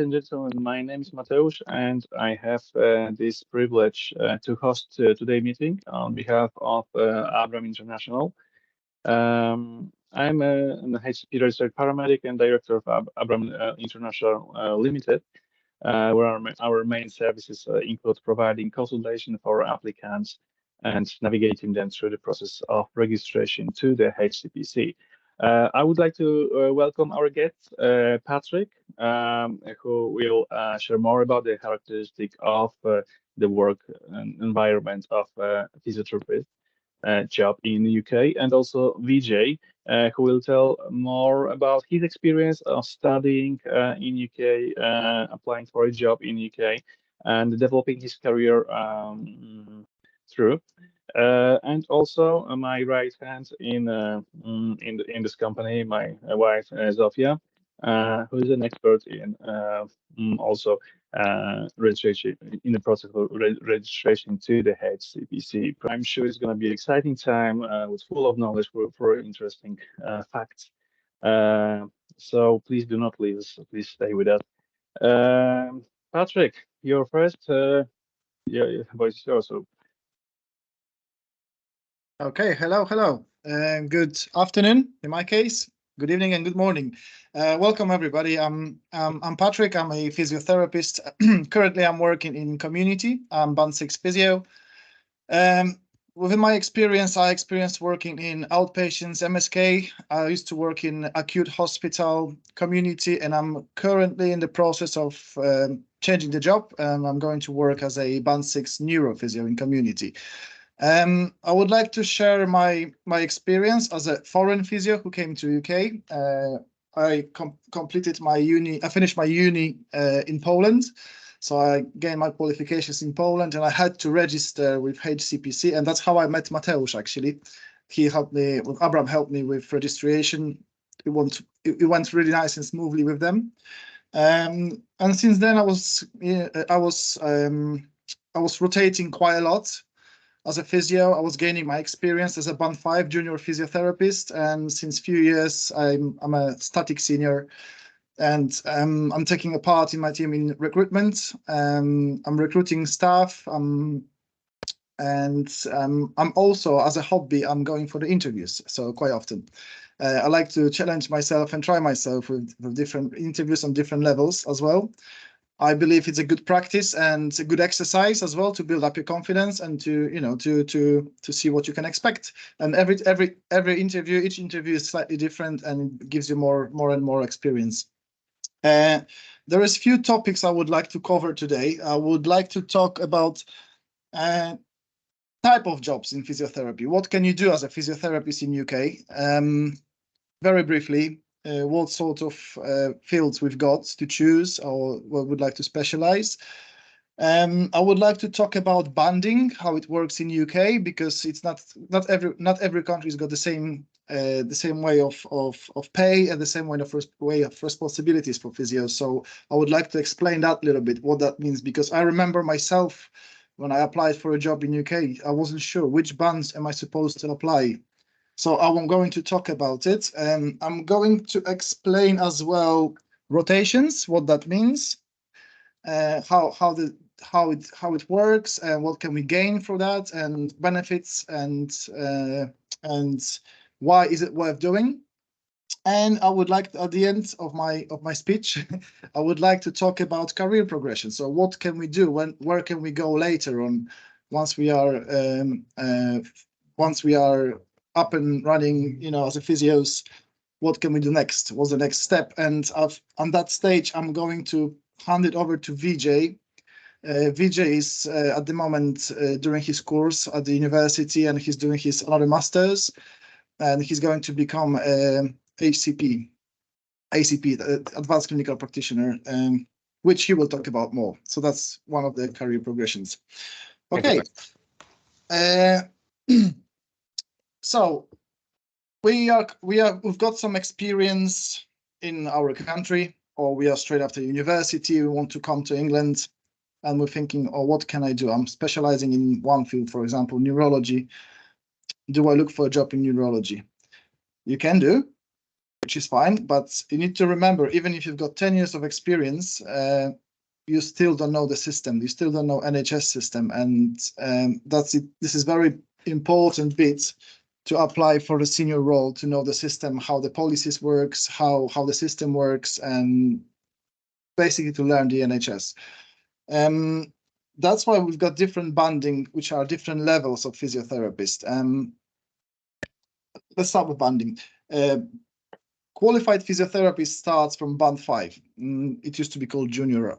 and gentlemen, my name is Mateusz, and I have this privilege to host today's meeting on behalf of Abram International. I'm an HCP registered paramedic and director of Abram International Limited, where our main services include providing consultation for applicants and navigating them through the process of registration to the HCPC. I would like to welcome our guest, Patryk, who will share more about the characteristic of the work and environment of physiotherapist job in the UK, and also Vijay, who will tell more about his experience of studying in UK, applying for a job in UK, and developing his career through. And also my right hand in this company, my wife Zofia, who is an expert in also registration in the process of registration to the HCPC. I'm sure it's going to be an exciting time with full of knowledge for interesting facts. So please do not leave us. Please stay with us. Patryk, your first. Yeah, voice is yours. So Okay, hello. Good afternoon in my case. Good evening and good morning. Welcome everybody. I'm Patryk. I'm a physiotherapist. Currently, I'm working in community. I'm Band 6 physio. Within my experience, I experienced working in outpatients, MSK. I used to work in acute hospital, community, and I'm currently in the process of changing the job. I'm going to work as a Band 6 neurophysio in community. I would like to share my experience as a foreign physio who came to UK. I completed my uni. I finished my uni in Poland, so I gained my qualifications in Poland, and I had to register with HCPC, and that's how I met Mateusz. Actually, he helped me. Abram helped me with registration. It went really nice and smoothly with them, and since then I was rotating quite a lot. As a physio, I was gaining my experience as a Band 5 junior physiotherapist, and since few years I'm a static senior, and I'm taking a part in my team in recruitment. I'm recruiting staff, and I'm also, as a hobby, I'm going for the interviews. So quite often, I like to challenge myself and try myself with different interviews on different levels as well. I believe it's a good practice and a good exercise as well to build up your confidence and to see what you can expect. And every interview, each interview is slightly different and gives you more and more experience. There is few topics I would like to cover today. I would like to talk about type of jobs in physiotherapy. What can you do as a physiotherapist in UK? Very briefly. What sort of fields we've got to choose or what would like to specialize. I would like to talk about banding, how it works in UK, because it's not every country's got the same way of pay and the same way of responsibilities for physios. So I would like to explain that a little bit, what that means, because I remember myself when I applied for a job in UK, I wasn't sure which bands am I supposed to apply. So I'm going to talk about it. I'm going to explain as well rotations, what that means, how it works, and what can we gain for that, and benefits, and why is it worth doing. And I would like, at the end of my speech, I would like to talk about career progression. So what can we do? Where can we go later on once we are up and running, as a physios? What can we do next? What's the next step? And on that stage, I'm going to hand it over to Vijay. Vijay is at the moment doing his course at the university, and he's doing his another master's, and he's going to become ACP, Advanced Clinical Practitioner, which he will talk about more. So that's one of the career progressions. Okay. So we've got some experience in our country, or we are straight after university. We want to come to England, and we're thinking, oh, what can I do? I'm specializing in one field, for example, neurology. Do I look for a job in neurology? You can do. which is fine. But you need to remember, even if you've got 10 years of experience, you still don't know the system. You still don't know NHS system, and that's it. This is very important bit to apply for the senior role, to know the system, how the policies works, how the system works, and basically to learn the NHS. That's why we've got different banding, which are different levels of physiotherapist. Let's start with banding. Qualified physiotherapist starts from band 5. It used to be called junior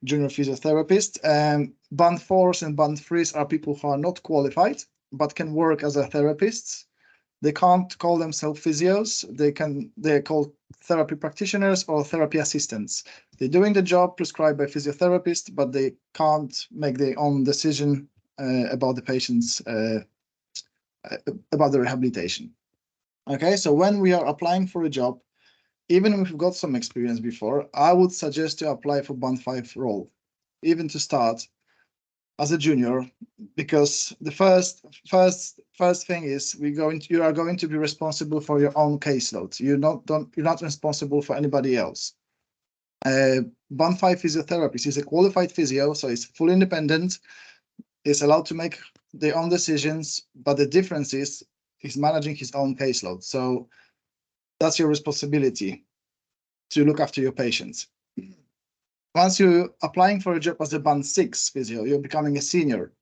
physiotherapist. Band 4s and band 3s are people who are not qualified but can work as a therapists. They can't call themselves physios. They're called therapy practitioners or therapy assistants. They're doing the job prescribed by physiotherapist, but they can't make their own decision about the patient's about the rehabilitation. Okay, so when we are applying for a job, even if we've got some experience before, I would suggest to apply for band 5 role, even to start as a junior, because the first thing is you are going to be responsible for your own caseload. You're not responsible for anybody else. Band 5 physiotherapist is a qualified physio, so it's fully independent. Is allowed to make their own decisions, but the difference is he's managing his own caseload. So that's your responsibility to look after your patients. Once you're applying for a job as a band 6 physio, you're becoming a senior.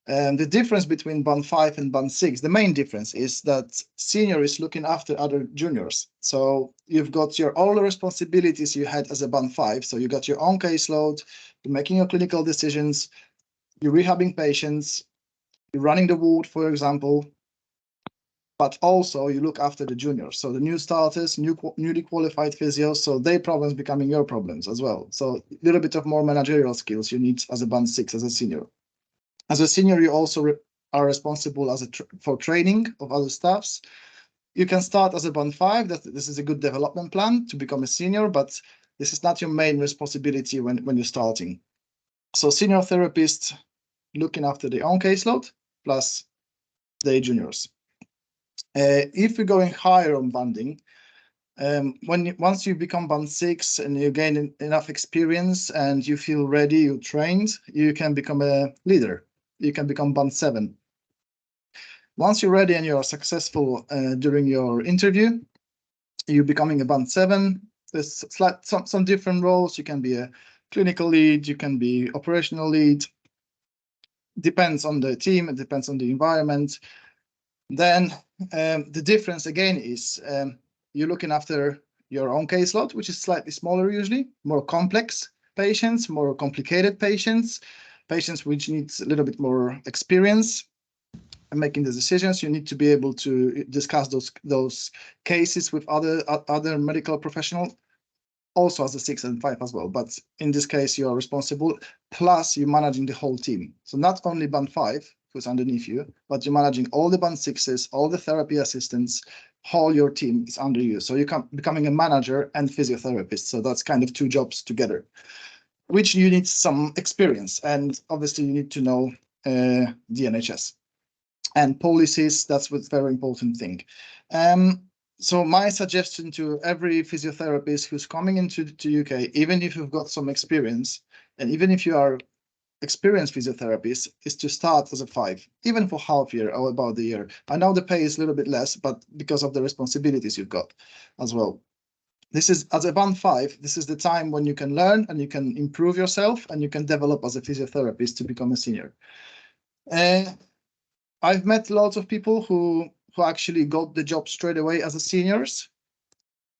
And the difference between band 5 and band 6, the main difference is that senior is looking after other juniors. So you've got all the responsibilities you had as a band 5. So you got your own caseload, you're making your clinical decisions, you're rehabbing patients, you're running the ward, for example, but also you look after the juniors. So the new starters, newly qualified physios, so their problems becoming your problems as well. So a little bit of more managerial skills you need as a band 6, as a senior. As a senior, you also are responsible for training of other staffs. You can start as a band 5. This is a good development plan to become a senior, but this is not your main responsibility when you're starting. So senior therapists looking after their own caseload plus the juniors. If we're going higher on banding, once you become band 6 and you gain enough experience and you feel ready, you're trained, you can become a leader. You can become band 7. Once you're ready and you are successful during your interview, you're becoming a band 7. There's some different roles. You can be a clinical lead, you can be operational lead. Depends on the team, it depends on the environment. Then the difference again is you're looking after your own caseload, which is slightly smaller usually, more complex patients, more complicated patients which needs a little bit more experience in making the decisions. You need to be able to discuss those cases with other medical professionals, also as a 6 and 5 as well. But in this case, you are responsible, plus you're managing the whole team. So not only band 5, who's underneath you, but you're managing all the band 6s, all the therapy assistants, whole your team is under you. So you're becoming a manager and physiotherapist. So that's kind of 2 jobs together, which you need some experience. And obviously you need to know the NHS. And policies, that's what's very important thing. So my suggestion to every physiotherapist who's coming into the UK, even if you've got some experience, and even if you are experienced physiotherapist, is to start as a 5, even for half year or about the year. I know the pay is a little bit less, but because of the responsibilities you've got as well. This is, as a band 5, this is the time when you can learn and you can improve yourself and you can develop as a physiotherapist to become a senior. I've met lots of people who actually got the job straight away as a seniors,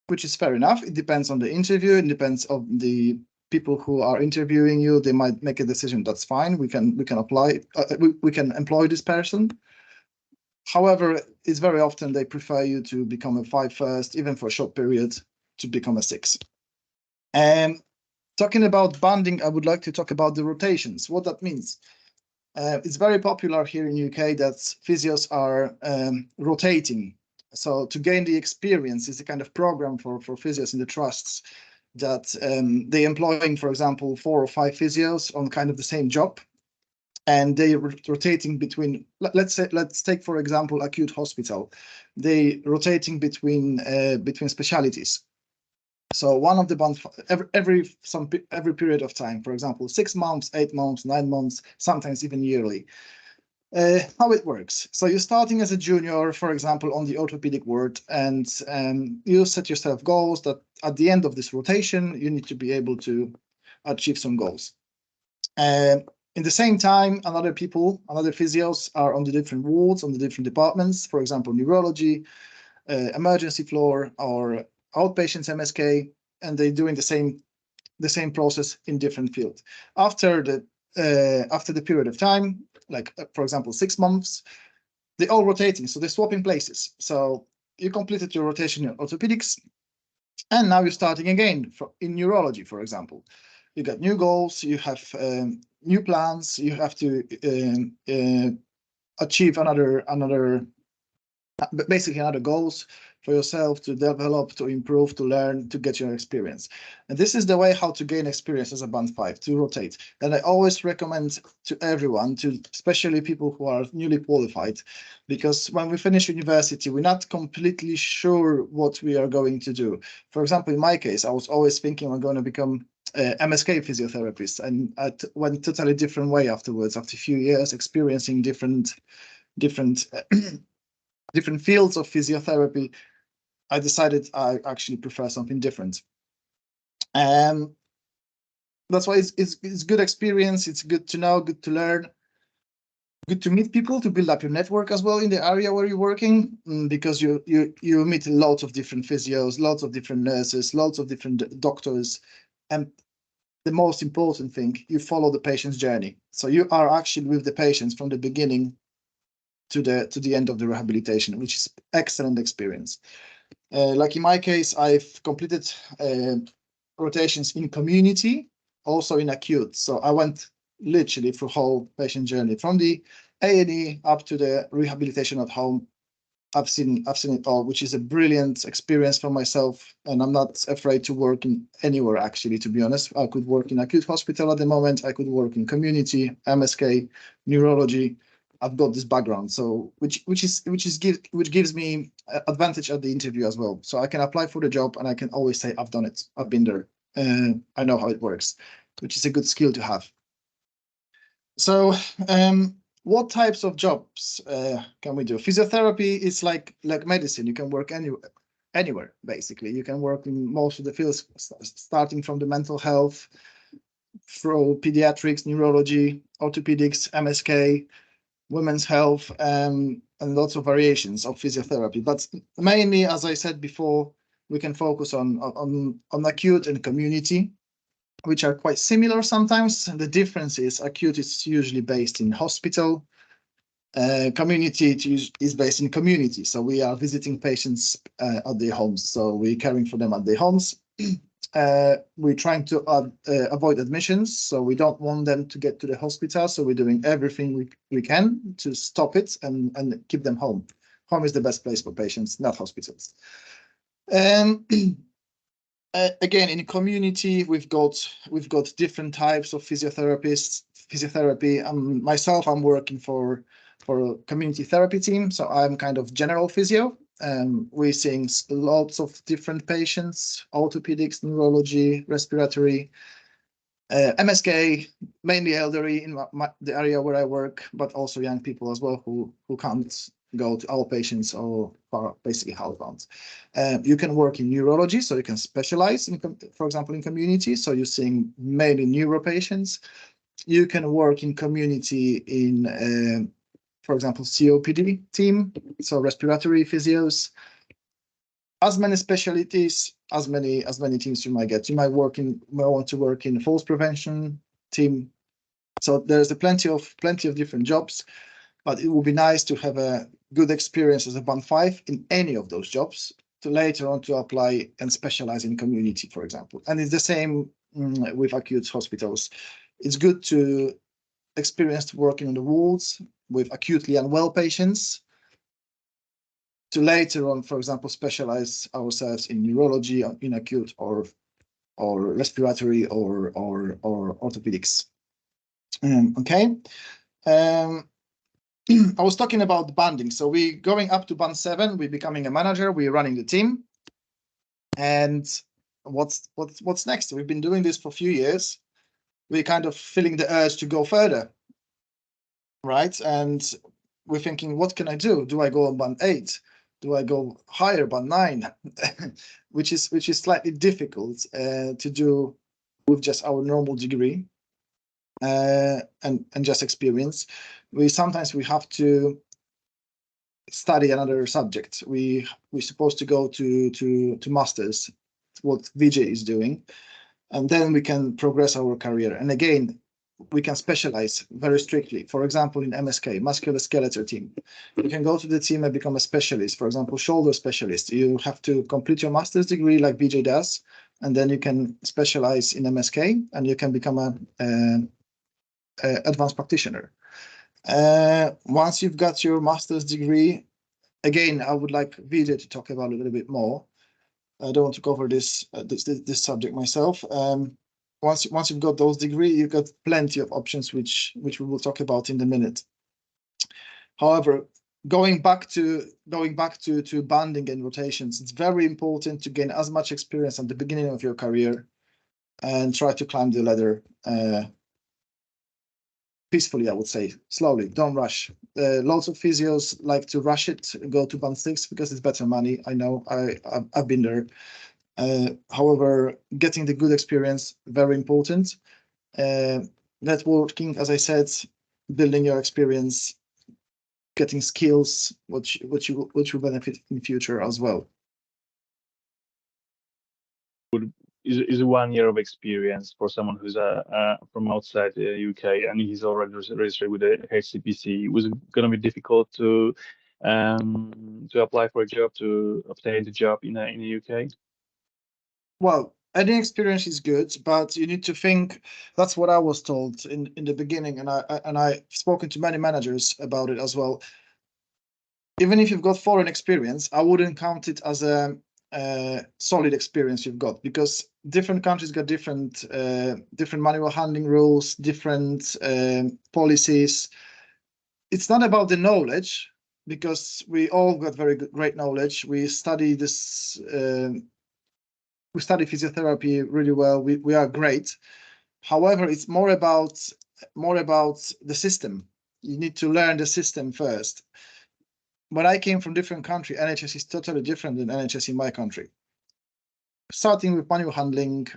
which is fair enough. It depends on the interview. It depends on the people who are interviewing you. They might make a decision. That's fine. We can apply. We can employ this person. However, it's very often they prefer you to become a 5 first, even for a short period, to become a 6. And talking about banding, I would like to talk about the rotations. What that means. It's very popular here in UK that physios are rotating. So to gain the experience is a kind of program for physios in the trusts that they employing, for example, 4 or 5 physios on kind of the same job. and they are rotating between, let's take for example acute hospital. They rotating between specialties. So one of the band every period of time, for example, 6 months, 8 months, 9 months, sometimes even yearly. How it works. So you're starting as a junior, for example, on the orthopedic ward, and you set yourself goals that at the end of this rotation, you need to be able to achieve some goals. In the same time, other physios are on the different wards, on the different departments, for example, neurology, emergency floor, or outpatients MSK, and they're doing the same process in different fields. After the period of time, like for example 6 months, they're all rotating, so they're swapping places. So you completed your rotation in orthopedics, and now you're starting again in neurology, for example. You got new goals, you have new plans, you have to achieve basically another goals for yourself to develop, to improve, to learn, to get your experience. And this is the way how to gain experience as a band 5, to rotate. And I always recommend to everyone, especially people who are newly qualified, because when we finish university, we're not completely sure what we are going to do. For example, in my case, I was always thinking I'm going to become MSK physiotherapist, and I went totally different way afterwards. After a few years experiencing different fields of physiotherapy, I decided I actually prefer something different. That's why it's good experience. It's good to know, good to learn, good to meet people, to build up your network as well in the area where you're working, because you meet lots of different physios, lots of different nurses, lots of different doctors, and the most important thing, you follow the patient's journey. So you are actually with the patients from the beginning to the end of the rehabilitation, which is excellent experience. Like in my case, I've completed rotations in community, also in acute. So I went literally through whole patient journey from the A&E up to the rehabilitation at home. I've seen it all, which is a brilliant experience for myself, and I'm not afraid to work in anywhere. Actually, to be honest, I could work in acute hospital at the moment. I could work in community, MSK, neurology. I've got this background, so which gives me advantage at the interview as well. So I can apply for the job, and I can always say I've done it. I've been there. I know how it works, which is a good skill to have. So what types of jobs can we do? Physiotherapy is like medicine. You can work anywhere, basically. You can work in most of the fields, starting from the mental health, through pediatrics, neurology, orthopedics, MSK, women's health, and lots of variations of physiotherapy. But mainly, as I said before, we can focus on acute and community, which are quite similar sometimes. The difference is acute is usually based in hospital. Community is based in community. So we are visiting patients at their homes. So we're caring for them at their homes. We're trying to avoid admissions. So we don't want them to get to the hospital. So we're doing everything we can to stop it and keep them home. Home is the best place for patients, not hospitals. Again, in community, we've got different types of physiotherapy. Myself, I'm working for a community therapy team, so I'm kind of general physio. We're seeing lots of different patients: orthopedics, neurology, respiratory, MSK, mainly elderly in the area where I work, but also young people as well who can't go to outpatients or are basically housebound. You can work in neurology, so you can specialize in, for example, in community. So you're seeing mainly neuro patients. You can work in community in, for example, COPD team, so respiratory physios. As many specialties, as many teams you might get. You might want to work in falls prevention team. So there's plenty of different jobs, but it would be nice to have a good experience as a band 5 in any of those jobs to later on to apply and specialize in community, for example. And it's the same with acute hospitals. It's good to experience working on the wards with acutely unwell patients, to later on, for example, specialize ourselves in neurology, in acute or respiratory or orthopedics. Okay. I was talking about banding. So we going up to band 7, we're becoming a manager, we're running the team. And what's next? We've been doing this for a few years. We're kind of feeling the urge to go further, right? And we're thinking, what can I do? Do I go on band 8? Do I go higher, band 9? which is slightly difficult to do with just our normal degree and just experience. Sometimes we have to study another subject. We're supposed to go to masters, what Vijay is doing, and then we can progress our career. And again, we can specialize very strictly. For example, in MSK, musculoskeletal team, you can go to the team and become a specialist. For example, shoulder specialist. You have to complete your master's degree like Vijay does, and then you can specialize in MSK, and you can become a advanced practitioner. Once you've got your master's degree, again, I would like Vijay to talk about it a little bit more. I don't want to cover this subject myself. Once you've got those degrees, you've got plenty of options, which we will talk about in a minute. However, going back to banding and rotations, it's very important to gain as much experience at the beginning of your career and try to climb the ladder peacefully, I would say, slowly, don't rush. Lots of physios like to rush it, go to band 6 because it's better money. I know, I've been there. However, getting the good experience, very important. Networking, as I said, building your experience, getting skills, which will benefit in future as well. Is 1 year of experience for someone who's from outside the UK and he's already registered with the HCPC. Was it going to be difficult to apply for a job, to obtain the job in the UK? Well, any experience is good, but you need to think. That's what I was told in the beginning, and I've spoken to many managers about it as well. Even if you've got foreign experience, I wouldn't count it as a solid experience you've got, because different countries got different manual handling rules, different policies. It's not about the knowledge, because we all got great knowledge. We study this. We study physiotherapy really well. We are great. However, it's more about the system. You need to learn the system first. When I came from different country, NHS is totally different than NHS in my country. Starting with manual handling,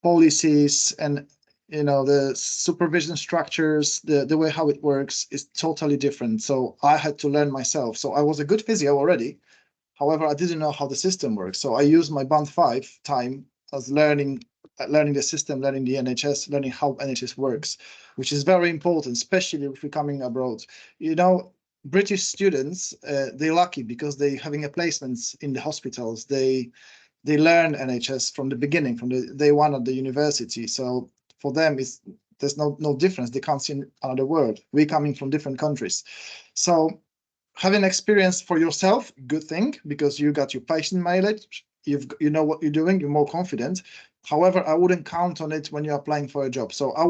policies, and the supervision structures, the way how it works is totally different. So I had to learn myself. So I was a good physio already. However, I didn't know how the system works. So I used my band 5 time as learning the system, learning the NHS, learning how NHS works, which is very important, especially if you're coming abroad. British students, they're lucky because they're having a placements in the hospitals. They learn NHS from the beginning, from the day one at the university. So for them, there's no difference. They can't see another world. We're coming from different countries. So having experience for yourself, good thing, because you got your patient mileage, you know what you're doing, you're more confident. However, I wouldn't count on it when you're applying for a job. So I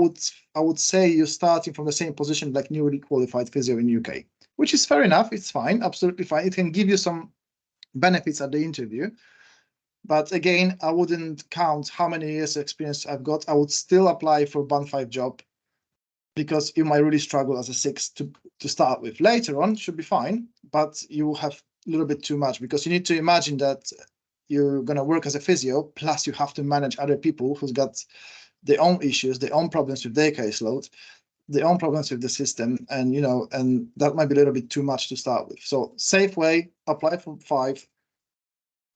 would say you're starting from the same position like newly qualified physio in UK, which is fair enough. It's fine, absolutely fine. It can give you some benefits at the interview. But again, I wouldn't count how many years experience I've got. I would still apply for band 5 job, because you might really struggle as a 6 to start with. Later on, should be fine, but you have a little bit too much, because you need to imagine that you're going to work as a physio, plus you have to manage other people who's got their own issues, their own problems with their caseload, their own problems with the system, and and that might be a little bit too much to start with. So safe way, apply for 5.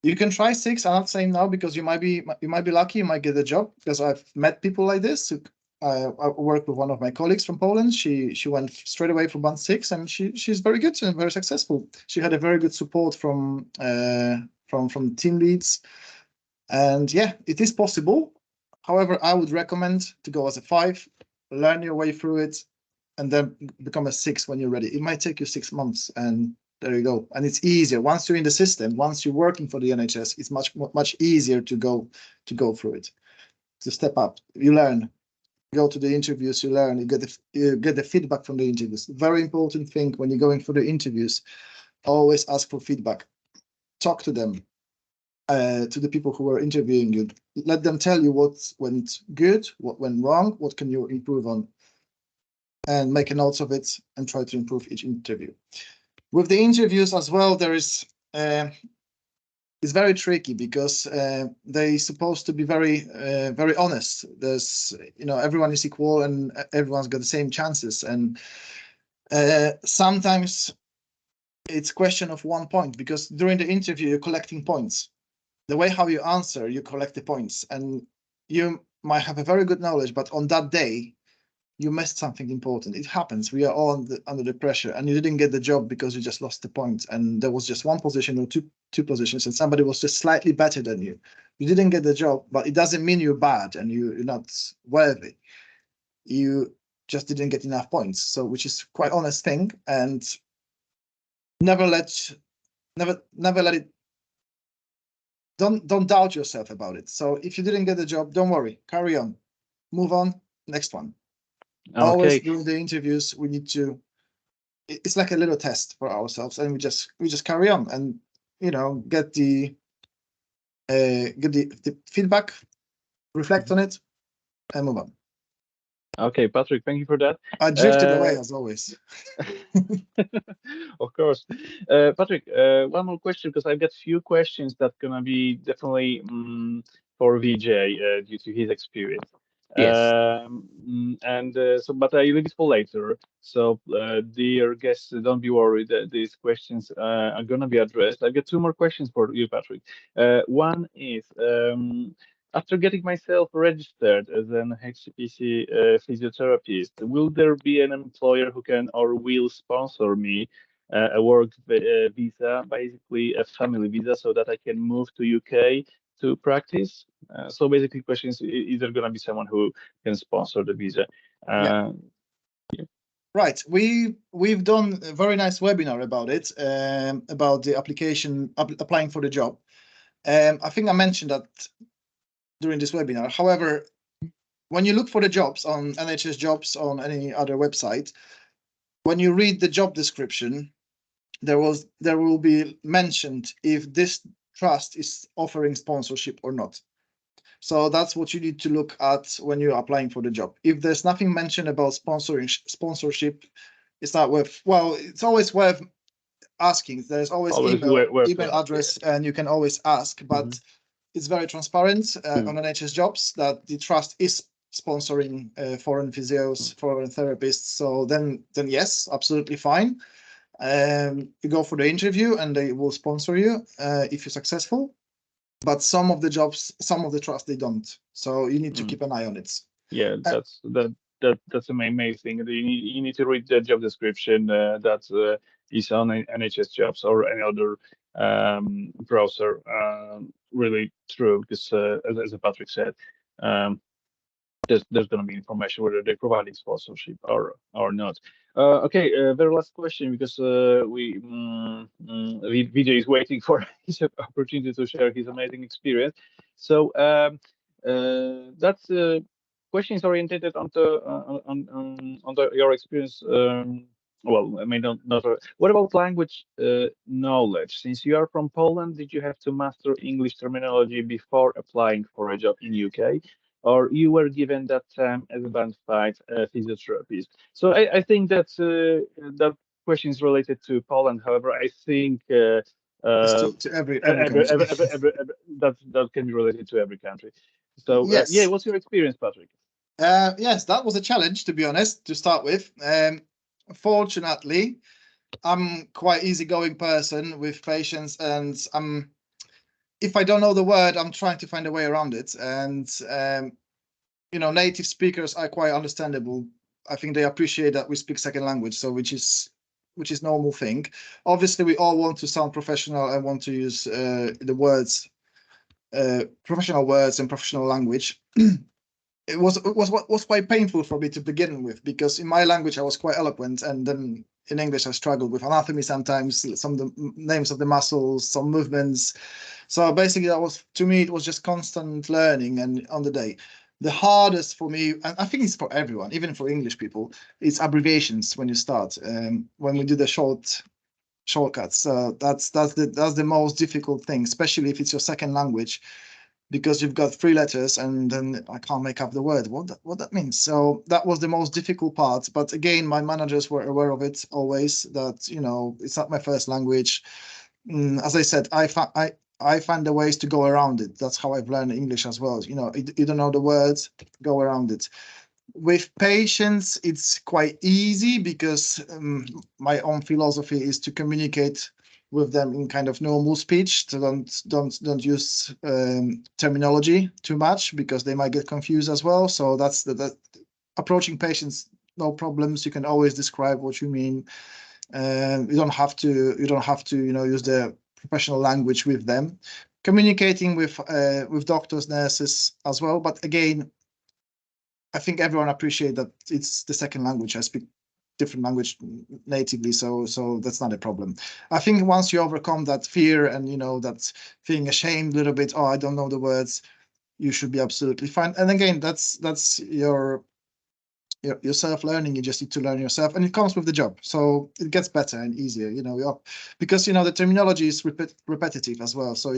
You can try 6. I'm not saying no, because you might be lucky, you might get a job, because I've met people like this. I worked with one of my colleagues from Poland. She went straight away from band 6, and she's very good and very successful. She had a very good support from team leads, and yeah, it is possible. However, I would recommend to go as a 5, learn your way through it, and then become a 6 when you're ready. It might take you 6 months, and there you go. And it's easier once you're in the system. Once you're working for the NHS, it's much easier to go through it, to step up. You learn. go to the interviews, you learn, you get the feedback from the interviews. Very important thing when you're going for the interviews, always ask for feedback. Talk to them, to the people who are interviewing you. Let them tell you what went good, what went wrong, what can you improve on, and make a notes of it and try to improve each interview. With the interviews as well, there is it's very tricky because they're supposed to be very honest. There's, everyone is equal and everyone's got the same chances, and sometimes it's question of 1 point, because during the interview you're collecting points. The way how you answer, you collect the points, and you might have a very good knowledge, but on that day you missed something important. It happens. We are all under the pressure, and you didn't get the job because you just lost the point, and there was just one position or two positions, and somebody was just slightly better than you. You didn't get the job, but it doesn't mean you're bad and you're not worthy. You just didn't get enough points. So, which is quite honest thing, and never let it. Don't doubt yourself about it. So if you didn't get the job, don't worry. Carry on. Move on. Next one. Always Okay. during the interviews, we need to. It's like a little test for ourselves, and we just carry on and get the feedback, reflect on it, and move on. Okay, Patrick, thank you for that. I drifted away as always. Of course. Patrick, one more question, because I've got few questions that gonna be definitely for VJ due to his experience. Yes. But I leave it for later. So, dear guests, don't be worried. These questions are gonna be addressed. I've got two more questions for you, Patrick. One is, after getting myself registered as an HCPC physiotherapist, will there be an employer who can or will sponsor me a work visa, basically a family visa, so that I can move to UK to practice? So basically, questions: is there going to be someone who can sponsor the visa? Yeah. Right. We've done a very nice webinar about it, about the applying for the job. I think I mentioned that during this webinar. However, when you look for the jobs on NHS Jobs, on any other website, when you read the job description, there will be mentioned if this trust is offering sponsorship or not. So that's what you need to look at when you're applying for the job. If there's nothing mentioned about sponsorship, it's not worth. Well, it's always worth asking. There's always email address, and you can always ask. But it's very transparent on NHS Jobs that the trust is sponsoring foreign physios, foreign therapists. So then yes, absolutely fine. You go for the interview and they will sponsor you if you're successful. But some of the jobs, some of the trusts, they don't. So you need to keep an eye on it. Yeah, that's the main thing. You need to read the job description that is on NHS Jobs or any other browser. Really true, because as Patrick said, there's going to be information whether they're providing sponsorship or not. Okay, very last question, because Vijay is waiting for his opportunity to share his amazing experience. So that's question is oriented on your experience. Well, I mean, not. What about language knowledge? Since you are from Poland, did you have to master English terminology before applying for a job in UK? Or you were given that term as a band 5 physiotherapist? So I think that that question is related to Poland. However, I think to every country. that can be related to every country. So yes. Yeah, what's your experience, Patrick? Yes, that was a challenge, to be honest, to start with. Fortunately, I'm quite easygoing person with patience, and if I don't know the word, I'm trying to find a way around it. And native speakers are quite understandable. I think they appreciate that we speak second language, so which is normal thing. Obviously, we all want to sound professional and want to use the words, professional words and professional language. It was quite painful for me to begin with, because in my language I was quite eloquent, and then in English I struggled with anatomy sometimes, some of the names of the muscles, some movements. So basically, to me it was just constant learning and on the day. The hardest for me, and I think it's for everyone, even for English people, is abbreviations when you start. When we do the shortcuts, that's the most difficult thing, especially if it's your second language, because you've got 3 letters and then I can't make up the word. What that means? So that was the most difficult part. But again, my managers were aware of it always. That it's not my first language. As I said, I find the ways to go around it. That's how I've learned English as well. You don't know the words, go around it. With patients, it's quite easy because my own philosophy is to communicate with them in kind of normal speech. So don't use terminology too much because they might get confused as well. So that's the approaching patients, no problems. You can always describe what you mean. You don't have to use the professional language with them. Communicating with doctors, nurses as well. But again, I think everyone appreciates that it's the second language. I speak different language natively, so that's not a problem. I think once you overcome that fear and that feeling ashamed a little bit, oh, I don't know the words, you should be absolutely fine. And again, that's your self-learning. You just need to learn yourself, and it comes with the job, so it gets better and easier. Because the terminology is repetitive as well, so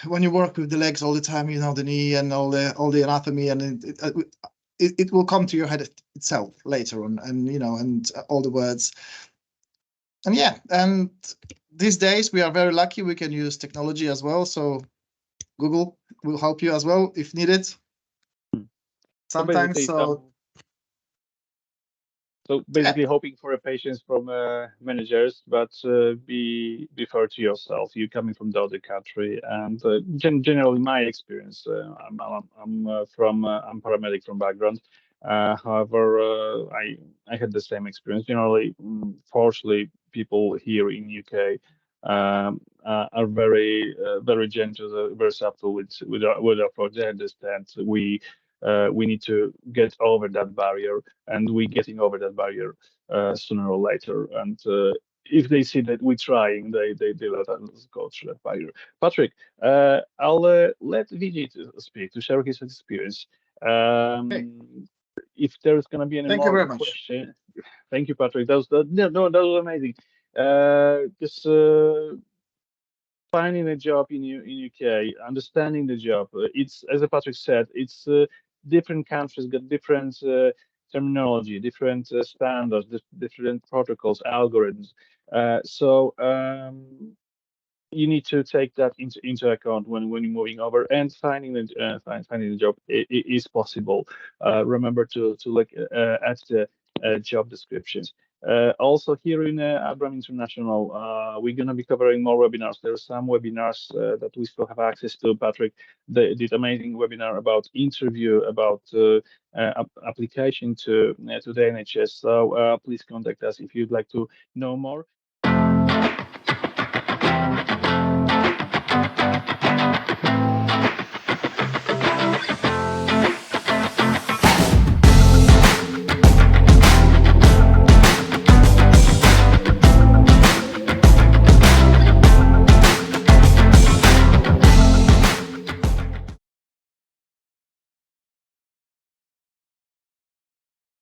when you work with the legs all the time, the knee and all the anatomy, and it will come to your head itself later on, and and all the words. And yeah, and these days we are very lucky, we can use technology as well, so Google will help you as well if needed So sometimes. basically, Yeah. basically hoping for a patience from managers, but be fair to yourself. You coming from the other country, and generally my experience, I'm paramedic from background. However, I had the same experience. Generally, fortunately, people here in UK are very gentle, very subtle with our approach. They understand we need to get over that barrier, and we're getting over that barrier sooner or later. And if they see that we're trying, they let us go through that barrier. Patrick, I'll let Vijay to speak to share his experience. Okay. If there's gonna be any Thank you more very much. question, thank you, Patrick. That was amazing. Just finding a job in UK, understanding the job. It's as Patrick said, it's different countries got different terminology, different standards, different protocols, algorithms. So you need to take that into account when you're moving over, and finding the job is possible. Remember to look at the job descriptions. Also here in Abram International, we're going to be covering more webinars. There are some webinars that we still have access to. Patrick did amazing webinar about interview, about application to the NHS. So please contact us if you'd like to know more.